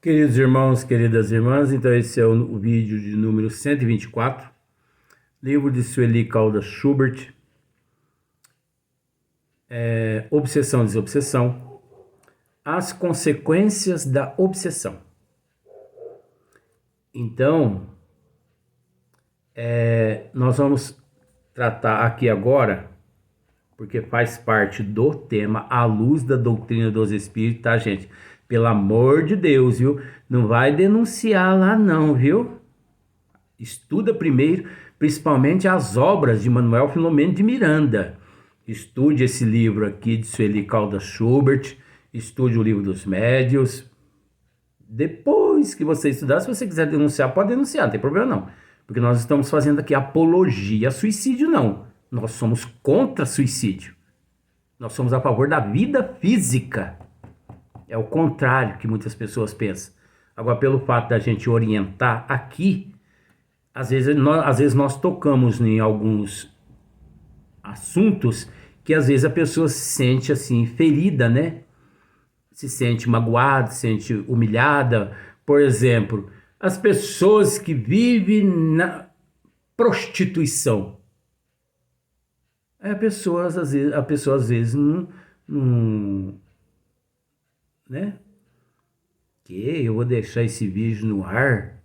Queridos irmãos, queridas irmãs, então esse é o vídeo de número 124, livro de Sueli Caldas Schubert, Obsessão e Desobsessão, as consequências da obsessão. Então, nós vamos tratar aqui agora, porque faz parte do tema à luz da doutrina dos espíritos, tá, gente? Pelo amor de Deus, viu? Não vai denunciar lá não, viu? Estuda primeiro, principalmente as obras de Manuel Filomeno de Miranda. Estude esse livro aqui de Sueli Caldas Schubert, estude o livro dos médiuns. Depois que você estudar, se você quiser denunciar, pode denunciar, não tem problema não. Porque nós estamos fazendo aqui apologia a suicídio, não. Nós somos contra suicídio. Nós somos a favor da vida física. É o contrário que muitas pessoas pensam. Agora, pelo fato da gente orientar aqui, às vezes nós tocamos em alguns assuntos que às vezes a pessoa se sente assim, ferida, né? Se sente magoada, se sente humilhada. Por exemplo, as pessoas que vivem na prostituição. A pessoa às vezes não né? Que eu vou deixar esse vídeo no ar.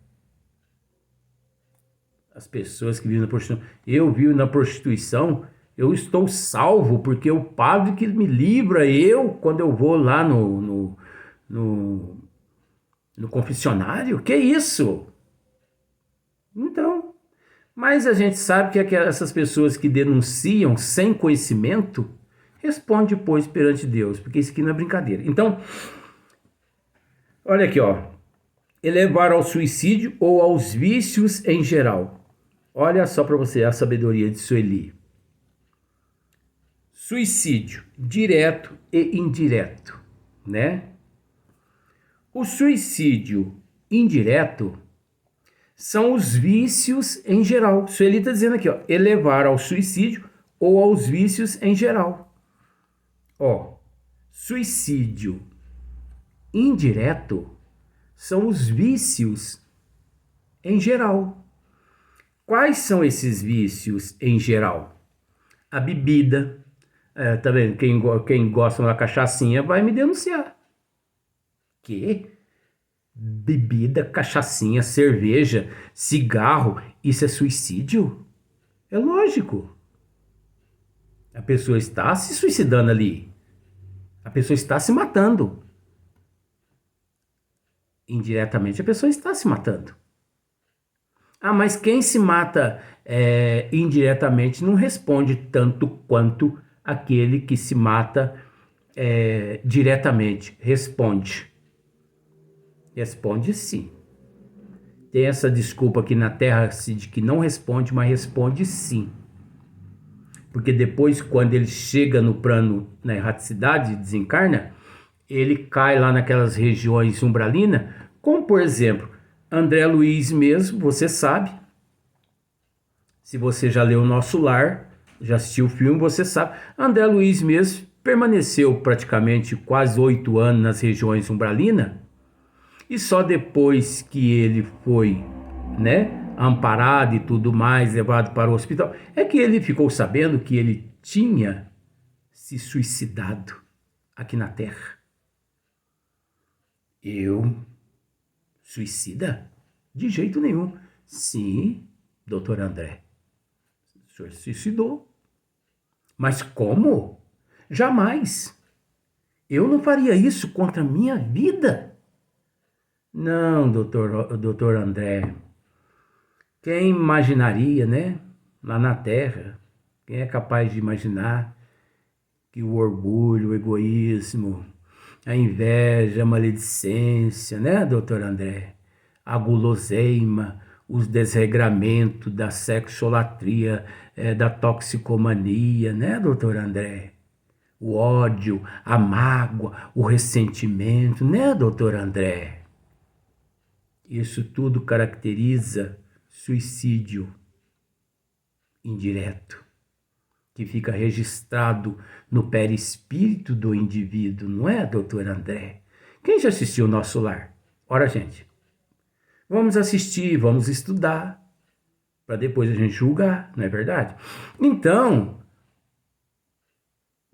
As pessoas que vivem na prostituição. Eu vivo na prostituição, eu estou salvo, porque o padre que me livra, quando eu vou lá no confessionário, que isso? Então, mas a gente sabe que essas pessoas que denunciam sem conhecimento, responde depois perante Deus, porque isso aqui não é brincadeira. Então, olha aqui, ó. Elevar ao suicídio ou aos vícios em geral. Olha só para você a sabedoria de Sueli. Suicídio, direto e indireto, né? O suicídio indireto são os vícios em geral. Sueli está dizendo aqui, ó, elevar ao suicídio ou aos vícios em geral. Ó, suicídio indireto são os vícios em geral. Quais são esses vícios em geral? A bebida. Tá vendo? Quem gosta da cachaçinha vai me denunciar. Que? Bebida, cachaçinha, cerveja, cigarro, isso é suicídio? É lógico. A pessoa está se suicidando ali. A pessoa está se matando. Indiretamente a pessoa está se matando. Ah, mas quem se mata indiretamente não responde tanto quanto aquele que se mata diretamente. Responde. Responde sim. Tem essa desculpa aqui na Terra de que não responde, mas responde sim. Porque depois, quando ele chega no plano, na erraticidade, desencarna, ele cai lá naquelas regiões umbralinas, como por exemplo, André Luiz mesmo, você sabe, se você já leu O Nosso Lar, já assistiu o filme, você sabe, André Luiz mesmo permaneceu praticamente quase 8 anos nas regiões umbralinas, e só depois que ele foi, né, amparado e tudo mais, levado para o hospital, é que ele ficou sabendo que ele tinha se suicidado aqui na Terra. Suicida? De jeito nenhum. Sim, doutor André. O senhor se suicidou. Mas como? Jamais. Eu não faria isso contra a minha vida. Não, doutor André. Quem imaginaria, né? Lá na Terra, quem é capaz de imaginar que o orgulho, o egoísmo, a inveja, a maledicência, né, doutor André? A guloseima, os desregramentos da sexolatria, da toxicomania, né, doutor André? O ódio, a mágoa, o ressentimento, né, doutor André? Isso tudo caracteriza suicídio indireto, que fica registrado no perispírito do indivíduo, não é, doutor André? Quem já assistiu o Nosso Lar? Ora, gente, vamos assistir, vamos estudar, para depois a gente julgar, não é verdade? Então,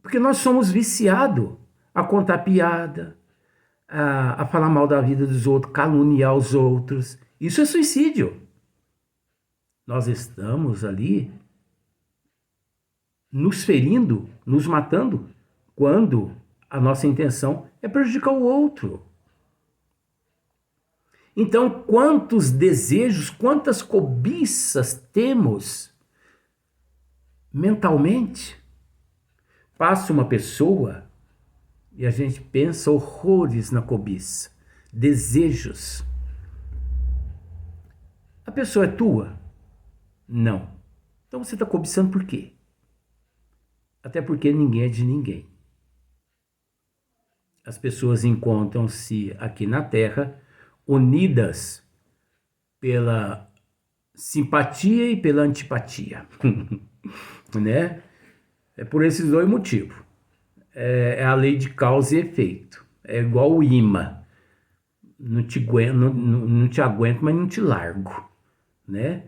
porque nós somos viciados a contar piada, a falar mal da vida dos outros, caluniar os outros. Isso é suicídio. Nós estamos ali nos ferindo, nos matando, quando a nossa intenção é prejudicar o outro. Então, quantos desejos, quantas cobiças temos mentalmente? Passa uma pessoa e a gente pensa horrores na cobiça, desejos. A pessoa é tua? Não. Então você está cobiçando por quê? Até porque ninguém é de ninguém. As pessoas encontram-se aqui na Terra unidas pela simpatia e pela antipatia, né? É por esses dois motivos. É a lei de causa e efeito. É igual o imã. Não te aguento, mas não te largo, né?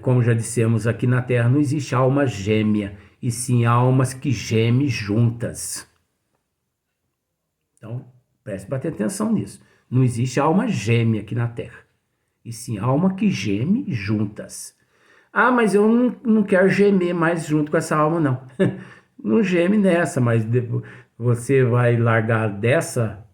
Como já dissemos, aqui na Terra não existe alma gêmea, e sim almas que gemem juntas. Então, preste bastante atenção nisso. Não existe alma gêmea aqui na Terra, e sim alma que geme juntas. Ah, mas eu não quero gemer mais junto com essa alma, não. Não geme nessa, mas você vai largar dessa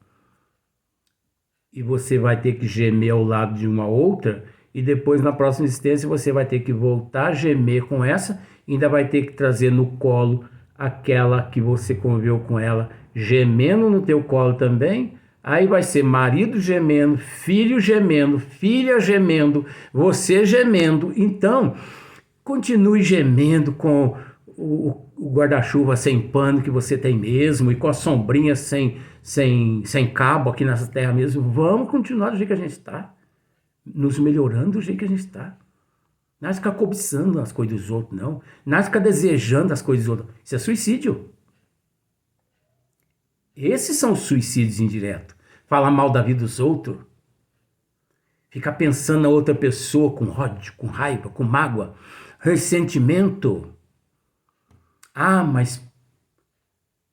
e você vai ter que gemer ao lado de uma outra, e depois na próxima existência você vai ter que voltar a gemer com essa, e ainda vai ter que trazer no colo aquela que você conviveu com ela, gemendo no teu colo também. Aí vai ser marido gemendo, filho gemendo, filha gemendo, você gemendo. Então, continue gemendo com o guarda-chuva sem pano que você tem mesmo, e com a sombrinha sem cabo aqui nessa terra mesmo. Vamos continuar do jeito que a gente está, nos melhorando do jeito que a gente está. Não é ficar cobiçando as coisas dos outros, não. Não é ficar desejando as coisas dos outros. Isso é suicídio. Esses são os suicídios indiretos. Falar mal da vida dos outros. Ficar pensando na outra pessoa com ódio, com raiva, com mágoa, ressentimento. Ah, mas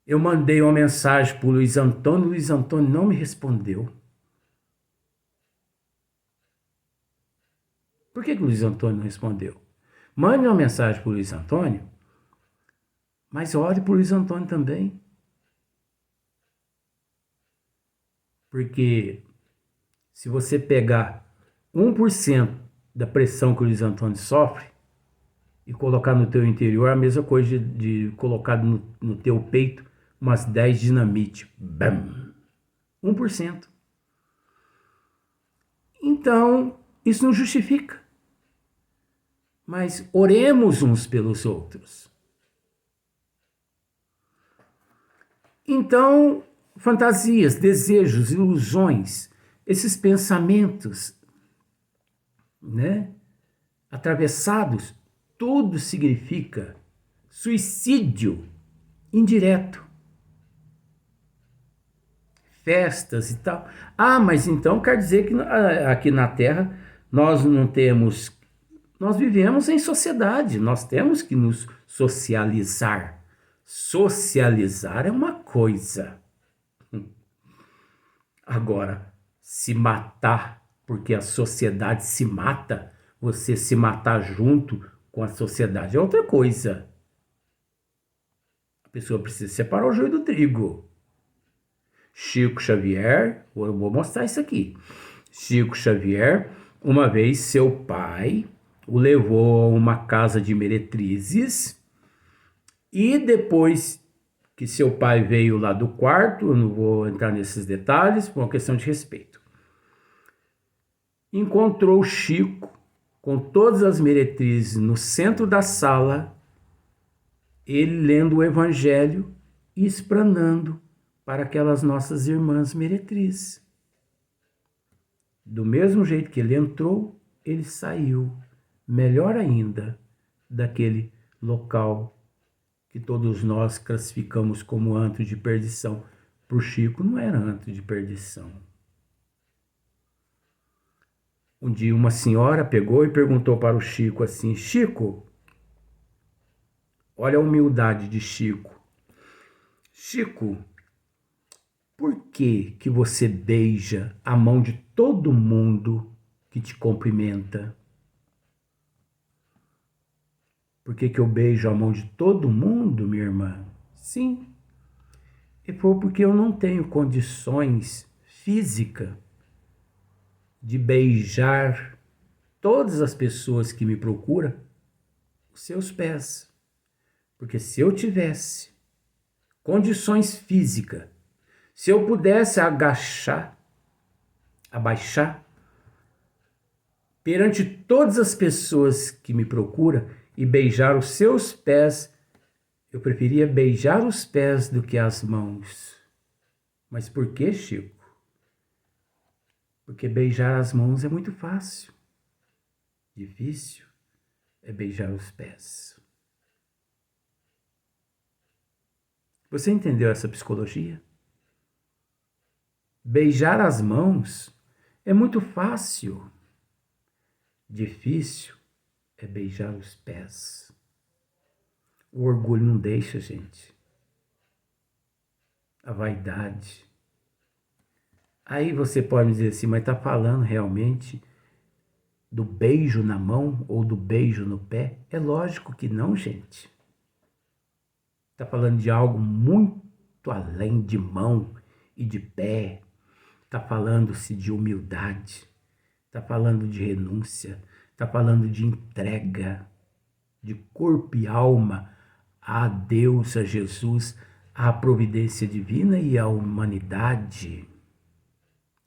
eu mandei uma mensagem para o Luiz Antônio não me respondeu. Por que o Luiz Antônio não respondeu? Mande uma mensagem para o Luiz Antônio, mas ore para o Luiz Antônio também. Porque se você pegar 1% da pressão que o Luiz Antônio sofre e colocar no teu interior, é a mesma coisa de colocar no teu peito umas 10 dinamite. Bam! 1%. Então, isso não justifica. Mas oremos uns pelos outros. Então, fantasias, desejos, ilusões, esses pensamentos, né, atravessados, tudo significa suicídio indireto. Festas e tal. Ah, mas então quer dizer que aqui na Terra nós não temos... Nós vivemos em sociedade, nós temos que nos socializar. Socializar é uma coisa. Agora, se matar, porque a sociedade se mata, você se matar junto com a sociedade é outra coisa. A pessoa precisa separar o joio do trigo. Chico Xavier, eu vou mostrar isso aqui. Chico Xavier, uma vez seu pai o levou a uma casa de meretrizes, e depois que seu pai veio lá do quarto, eu não vou entrar nesses detalhes por uma questão de respeito, encontrou Chico com todas as meretrizes no centro da sala, ele lendo o evangelho e explanando para aquelas nossas irmãs meretrizes. Do mesmo jeito que ele entrou, ele saiu, melhor ainda, daquele local que todos nós classificamos como antro de perdição. Para o Chico não era antro de perdição. Um dia uma senhora pegou e perguntou para o Chico assim: Chico, olha a humildade de Chico. Chico, por que você beija a mão de todo mundo que te cumprimenta? Por que eu beijo a mão de todo mundo, minha irmã? Sim, e foi porque eu não tenho condições físicas de beijar todas as pessoas que me procuram os seus pés. Porque se eu tivesse condições físicas, se eu pudesse abaixar perante todas as pessoas que me procuram e beijar os seus pés, eu preferia beijar os pés do que as mãos. Mas por que, Chico? Porque beijar as mãos é muito fácil. Difícil é beijar os pés. Você entendeu essa psicologia? Beijar as mãos é muito fácil. Difícil é beijar os pés. O orgulho não deixa, gente. A vaidade. Aí você pode me dizer assim, mas está falando realmente do beijo na mão ou do beijo no pé? É lógico que não, gente. Está falando de algo muito além de mão e de pé. Está falando-se de humildade. Está falando de renúncia. Está falando de entrega de corpo e alma a Deus, a Jesus, à providência divina e à humanidade.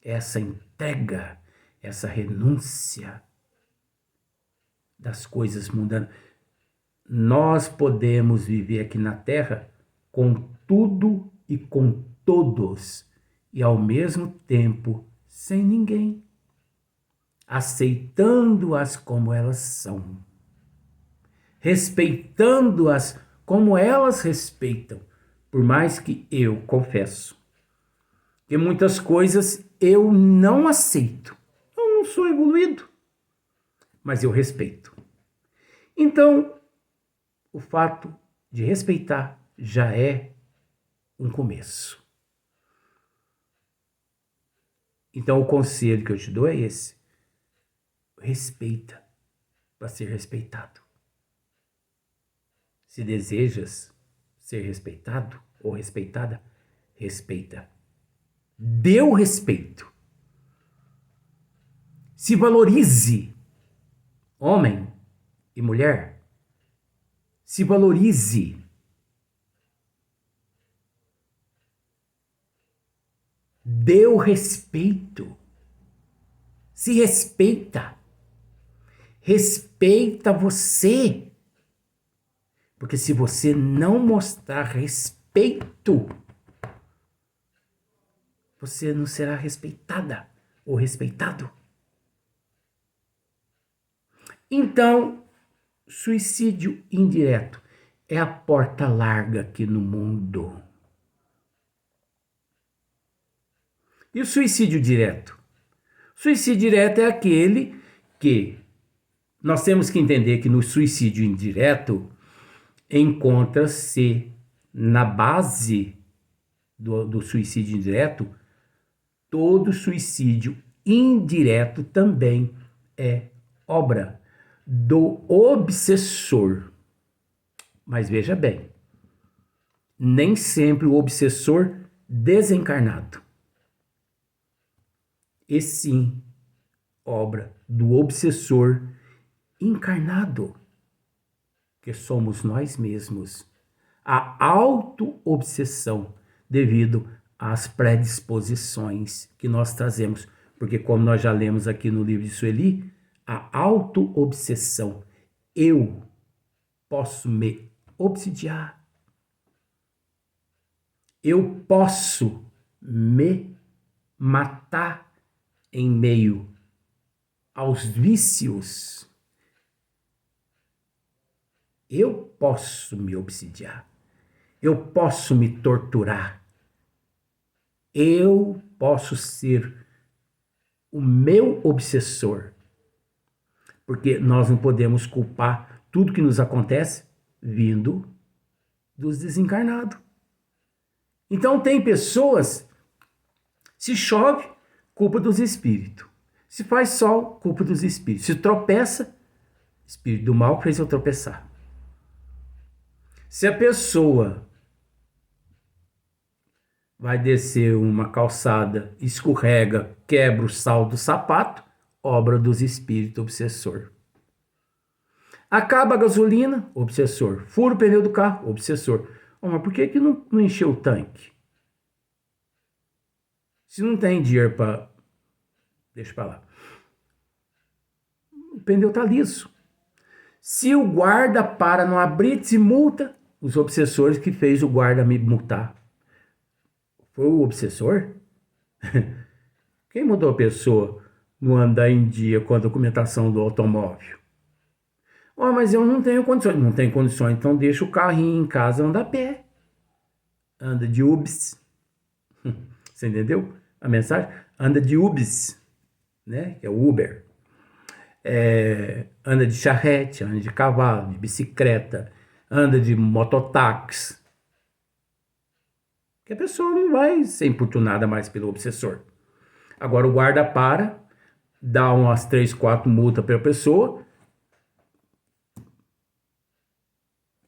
Essa entrega, essa renúncia das coisas mundanas. Nós podemos viver aqui na Terra com tudo e com todos, e ao mesmo tempo sem ninguém, aceitando-as como elas são, respeitando-as como elas respeitam, por mais que eu confesso que muitas coisas eu não aceito. Eu não sou evoluído, mas eu respeito. Então, o fato de respeitar já é um começo. Então, o conselho que eu te dou é esse: respeita para ser respeitado. Se desejas ser respeitado ou respeitada, respeita. Dê o respeito. Se valorize, homem e mulher. Se valorize. Dê o respeito. Se respeita. Respeita você. Porque se você não mostrar respeito, você não será respeitada ou respeitado. Então, suicídio indireto é a porta larga aqui no mundo. E o suicídio direto? O suicídio direto é aquele que nós temos que entender que no suicídio indireto encontra-se na base do suicídio indireto, todo suicídio indireto também é obra do obsessor. Mas veja bem, nem sempre o obsessor desencarnado. E sim, obra do obsessor encarnado, que somos nós mesmos. A auto-obsessão devido às predisposições que nós trazemos. Porque como nós já lemos aqui no livro de Sueli, a auto-obsessão, eu posso me obsidiar. Eu posso me matar em meio aos vícios. Eu posso me obsidiar. Eu posso me torturar. Eu posso ser o meu obsessor. Porque nós não podemos culpar tudo que nos acontece vindo dos desencarnados. Então tem pessoas, se chove, culpa dos espíritos. Se faz sol, culpa dos espíritos. Se tropeça, espírito do mal fez eu tropeçar. Se a pessoa vai descer uma calçada, escorrega, quebra o sal do sapato, obra dos espíritos obsessor. Acaba a gasolina, obsessor. Fura o pneu do carro, obsessor. Oh, mas por que não encheu o tanque? Se não tem dinheiro para... Deixa para lá. O pneu está liso. Se o guarda para não abrir, se multa, os obsessores que fez o guarda me multar. Foi o obsessor? Quem mudou a pessoa no andar em dia com a documentação do automóvel? Oh, mas eu não tenho condições. Não tem condições, então deixa o carrinho em casa, anda a pé. Anda de Ubs. Você entendeu a mensagem? Anda de Ubs, né? Que é o Uber. Anda de charrete, anda de cavalo, de bicicleta, anda de mototáxi. Que a pessoa não vai ser importunada mais pelo obsessor. Agora o guarda para, dá umas 3, 4 multas para a pessoa.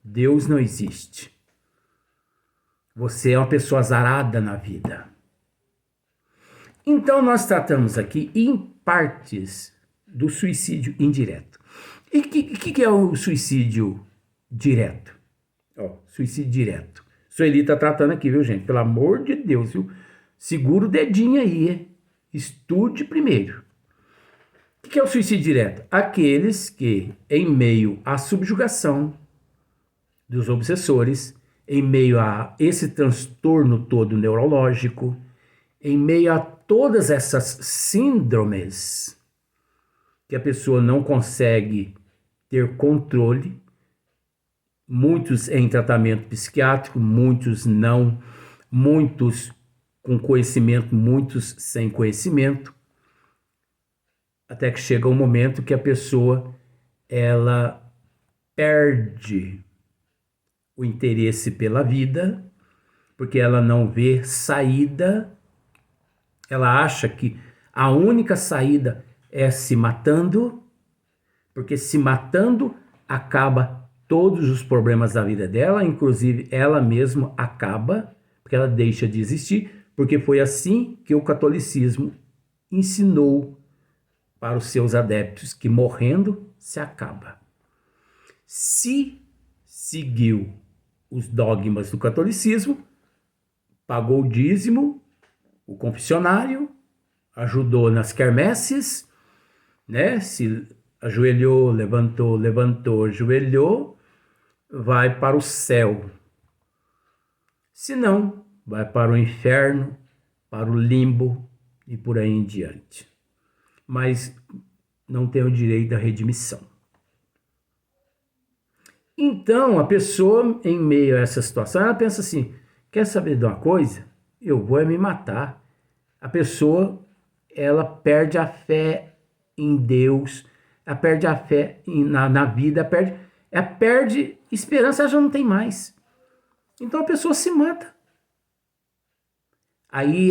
Deus não existe. Você é uma pessoa azarada na vida. Então nós tratamos aqui em partes do suicídio indireto. E o que é o suicídio direto? Suicídio direto. Sueli está tratando aqui, viu, gente? Pelo amor de Deus, viu? Segura o dedinho aí, hein? Estude primeiro. O que é o suicídio direto? Aqueles que, em meio à subjugação dos obsessores, em meio a esse transtorno todo neurológico, em meio a todas essas síndromes que a pessoa não consegue ter controle, muitos em tratamento psiquiátrico, muitos não, muitos com conhecimento, muitos sem conhecimento, até que chega um momento que a pessoa ela perde o interesse pela vida, porque ela não vê saída, ela acha que a única saída é se matando, porque se matando acaba todos os problemas da vida dela, inclusive ela mesma acaba, porque ela deixa de existir, porque foi assim que o catolicismo ensinou para os seus adeptos, que morrendo se acaba. Se seguiu os dogmas do catolicismo, pagou o dízimo, o confessionário, ajudou nas quermesses, né? Se ajoelhou, levantou, ajoelhou, vai para o céu. Se não, vai para o inferno, para o limbo e por aí em diante. Mas não tem o direito da redimissão. Então, a pessoa, em meio a essa situação, ela pensa assim, quer saber de uma coisa? Eu vou me matar. A pessoa, ela perde a fé em Deus, ela perde a fé na vida, ela perde esperança, ela já não tem mais. Então a pessoa se mata. Aí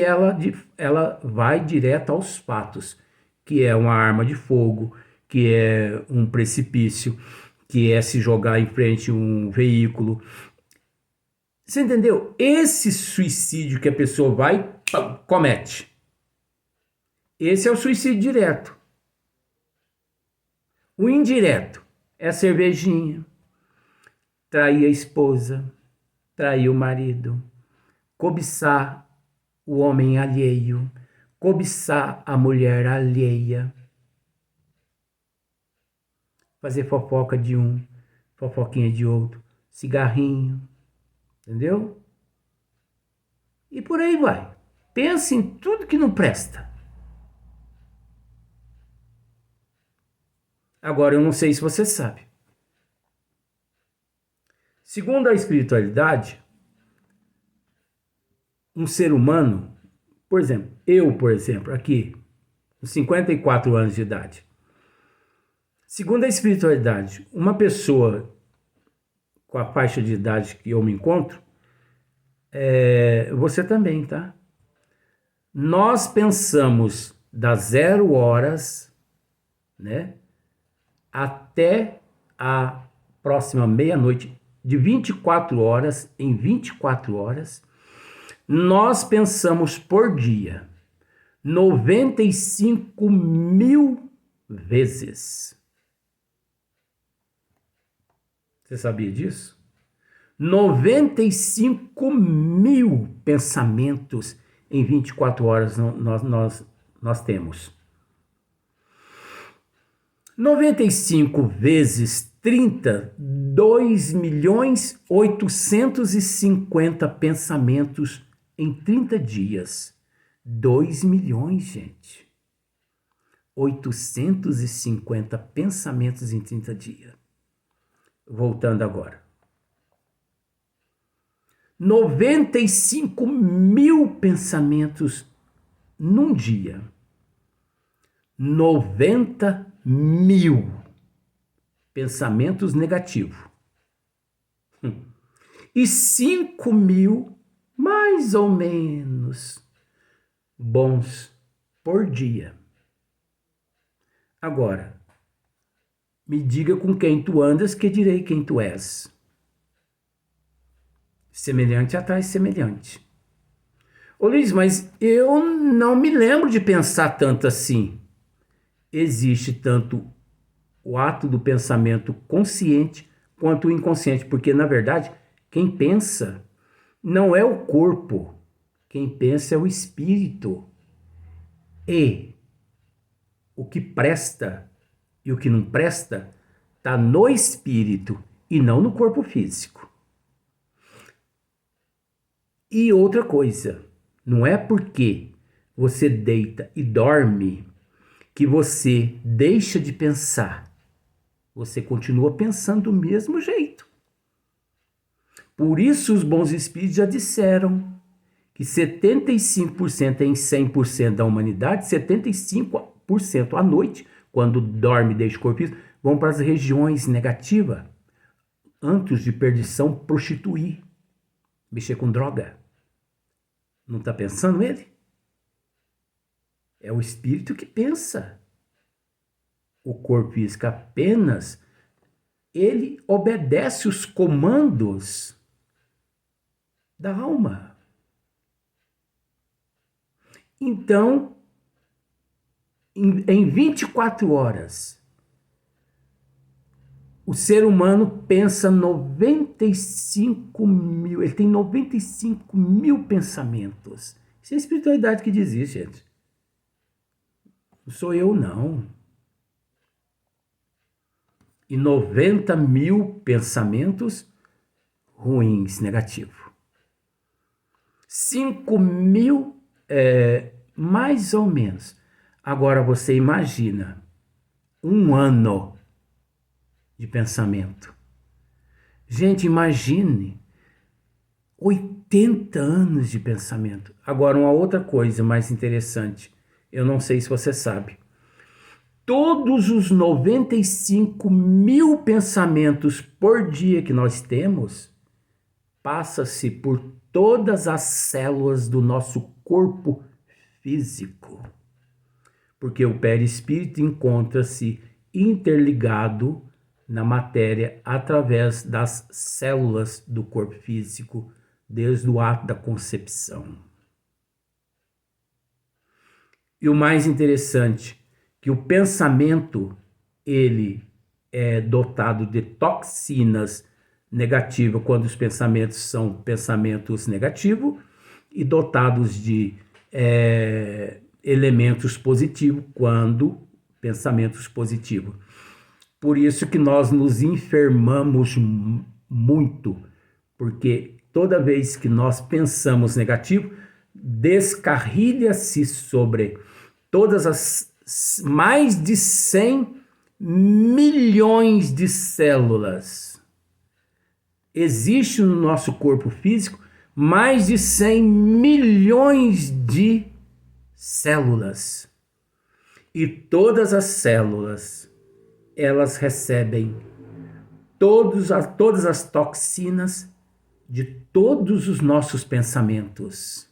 ela vai direto aos fatos, que é uma arma de fogo, que é um precipício, que é se jogar em frente a um veículo. Você entendeu? Esse suicídio que a pessoa vai, comete. Esse é o suicídio direto. O indireto é a cervejinha, trair a esposa, trair o marido, cobiçar o homem alheio, cobiçar a mulher alheia, fazer fofoca de um, fofoquinha de outro, cigarrinho, entendeu? E por aí vai. Pensa em tudo que não presta. Agora, eu não sei se você sabe. Segundo a espiritualidade, um ser humano, por exemplo, aqui, com 54 anos de idade, Segundo a espiritualidade, uma pessoa com a faixa de idade que eu me encontro, você também, tá? Nós pensamos das 0 horas, né, até a próxima meia-noite, de 24 horas em 24 horas, nós pensamos por dia 95 mil vezes. Você sabia disso? 95 mil pensamentos em 24 horas nós temos. 95 vezes 30, 2.850.000 pensamentos em 30 dias. 2 milhões, gente. 850 pensamentos em 30 dias. Voltando agora. 95 mil pensamentos num dia. 90 mil pensamentos negativos. E 5 mil, mais ou menos, bons por dia. Agora, me diga com quem tu andas, que direi quem tu és. Semelhante atrai semelhante. Ô Luiz, mas eu não me lembro de pensar tanto assim. Existe tanto o ato do pensamento consciente quanto o inconsciente, porque, na verdade, quem pensa não é o corpo, quem pensa é o espírito. E o que presta e o que não presta está no espírito e não no corpo físico. E outra coisa, não é porque você deita e dorme que você deixa de pensar. Você continua pensando do mesmo jeito. Por isso os bons espíritos já disseram que 75% em 100% da humanidade, 75% à noite, quando dorme e deixa o corpo físico, vão para as regiões negativas, antros de perdição, prostituir, mexer com droga. Não está pensando ele? É o espírito que pensa. O corpo físico apenas, ele obedece os comandos da alma. Então, em 24 horas, o ser humano pensa 95 mil, ele tem 95 mil pensamentos. Isso é a espiritualidade que diz isso, gente. Não sou eu, não. E 90 mil pensamentos ruins, negativos. 5 mil, mais ou menos. Agora você imagina um ano de pensamento. Gente, imagine 80 anos de pensamento. Agora, uma outra coisa mais interessante, eu não sei se você sabe. Todos os 95 mil pensamentos por dia que nós temos, passa-se por todas as células do nosso corpo físico. Porque o perispírito encontra-se interligado na matéria através das células do corpo físico, desde o ato da concepção. E o mais interessante, que o pensamento, ele é dotado de toxinas negativas quando os pensamentos são pensamentos negativos e dotados de elementos positivos quando pensamentos positivos. Por isso que nós nos enfermamos muito, porque toda vez que nós pensamos negativo, descarrilha-se sobre todas as mais de 100 milhões de células. Existe no nosso corpo físico mais de 100 milhões de células. E todas as células elas recebem todas as toxinas de todos os nossos pensamentos.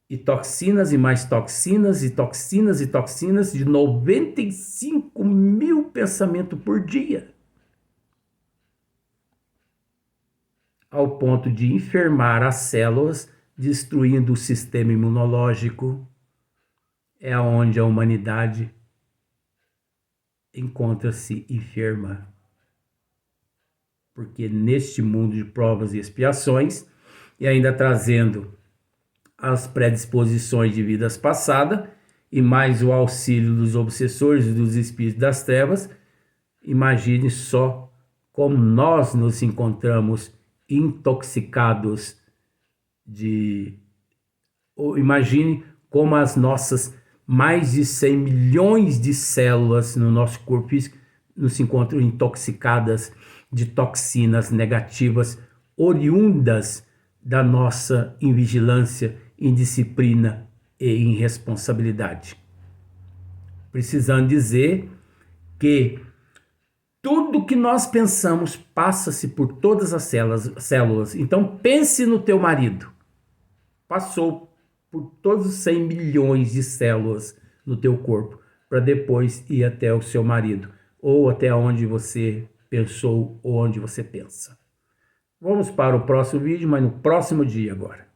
E toxinas e mais toxinas e toxinas e toxinas de 95 mil pensamentos por dia. Ao ponto de enfermar as células, destruindo o sistema imunológico. É onde a humanidade encontra-se enferma. Porque neste mundo de provas e expiações, e ainda trazendo as predisposições de vidas passadas, e mais o auxílio dos obsessores e dos espíritos das trevas, imagine só como nós nos encontramos intoxicados imagine como as nossas mais de 100 milhões de células no nosso corpo físico nos encontram intoxicadas de toxinas negativas oriundas da nossa invigilância, indisciplina e irresponsabilidade. Precisando dizer que tudo que nós pensamos passa-se por todas as células. Então pense no teu marido. Passou por todos os 100 milhões de células no teu corpo para depois ir até o seu marido ou até onde você pensou ou onde você pensa. Vamos para o próximo vídeo, mas no próximo dia agora.